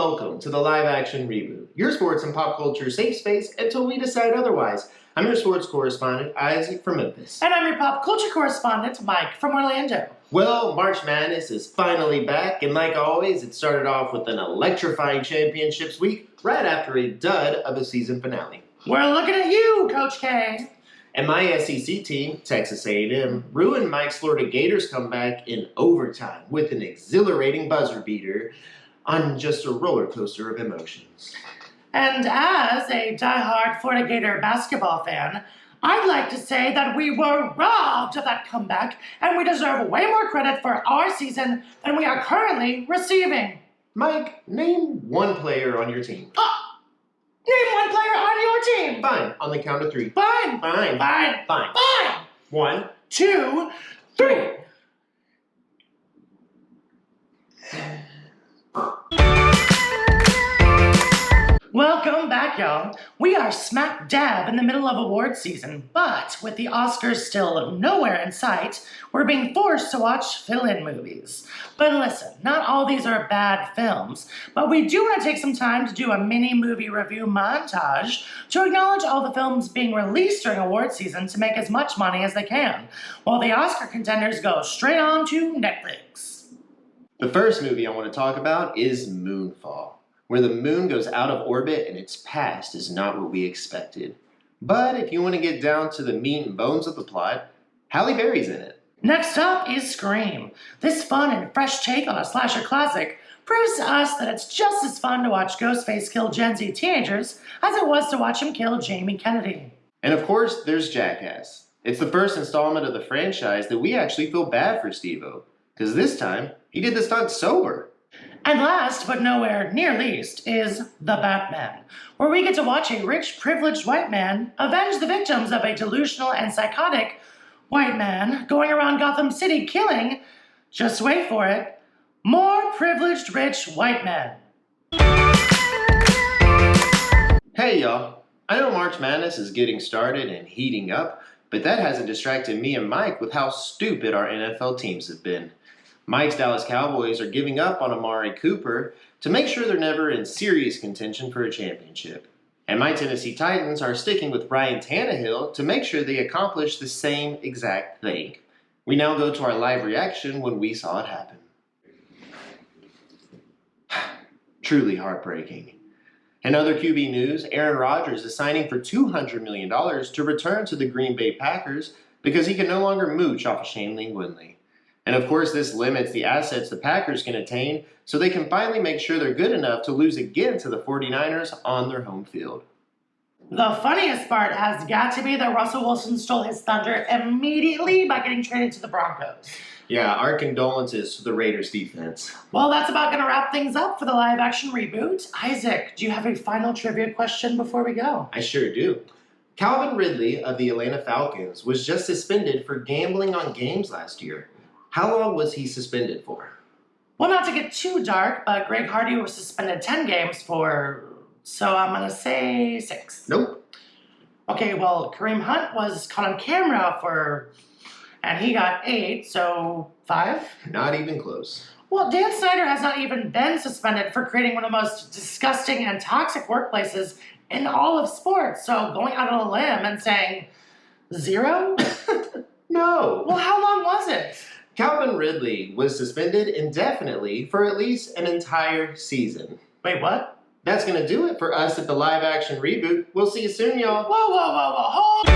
welcome to the live action reboot, your sports and pop culture safe space until we decide otherwise. I'm your sports correspondent, Isaac from Memphis. And I'm your pop culture correspondent, Mike from Orlando. Well, March Madness is finally back, and like always, it started off with an electrifying championships week right after a dud of a season finale. We're looking at you, Coach K. And my SEC team, Texas A&M, ruined Mike's Florida Gators comeback in overtime with an exhilarating buzzer beater on just a roller coaster of emotions. And as a diehard Florida Gator basketball fan, I'd like to say that we were robbed of that comeback, and we deserve way more credit for our season than we are currently receiving. Mike, name one player on your team. Name one player on your team. Fine, on the count of three. Fine. Fine. Fine. Fine. Fine. 1, 2, 3. Welcome back, y'all. We are smack dab in the middle of award season, but with the Oscars still nowhere in sight, we're being forced to watch fill-in movies. But listen, not all these are bad films, but we do want to take some time to do a mini movie review montage to acknowledge all the films being released during award season to make as much money as they can, while the Oscar contenders go straight on to Netflix. The first movie I want to talk about is Moonfall, where the moon goes out of orbit and its past is not what we expected. But if you want to get down to the meat and bones of the plot, Halle Berry's in it. Next up is Scream. This fun and fresh take on a slasher classic proves to us that it's just as fun to watch Ghostface kill Gen Z teenagers as it was to watch him kill Jamie Kennedy. And of course, there's Jackass. It's the first installment of the franchise that we actually feel bad for Steve-O, because this time, he did the stunt sober. And last, but nowhere near least, is The Batman, where we get to watch a rich, privileged white man avenge the victims of a delusional and psychotic white man going around Gotham City killing, just wait for it, more privileged, rich white men. Hey y'all, I know March Madness is getting started and heating up, but that hasn't distracted me and Mike with how stupid our NFL teams have been. Mike's Dallas Cowboys are giving up on Amari Cooper to make sure they're never in serious contention for a championship. And my Tennessee Titans are sticking with Ryan Tannehill to make sure they accomplish the same exact thing. We now go to our live reaction when we saw it happen. Truly heartbreaking. In other QB news, Aaron Rodgers is signing for $200 million to return to the Green Bay Packers because he can no longer mooch off of Shane Windley. And of course, this limits the assets the Packers can attain so they can finally make sure they're good enough to lose again to the 49ers on their home field. The funniest part has got to be that Russell Wilson stole his thunder immediately by getting traded to the Broncos. Yeah, our condolences to the Raiders defense. Well, that's about going to wrap things up for the live-action reboot. Isaac, do you have a final trivia question before we go? I sure do. Calvin Ridley of the Atlanta Falcons was just suspended for gambling on games last year. How long was he suspended for? Well, not to get too dark, but Greg Hardy was suspended 10 games for, so I'm going to say 6. Nope. Okay, well, Kareem Hunt was caught on camera and he got 8, so 5? Not even close. Well, Dan Snyder has not even been suspended for creating one of the most disgusting and toxic workplaces in all of sports. So going out on a limb and saying 0? No. Well, how long was it? Calvin Ridley was suspended indefinitely for at least an entire season. Wait, what? That's going to do it for us at the live action reboot. We'll see you soon, y'all. Whoa, hold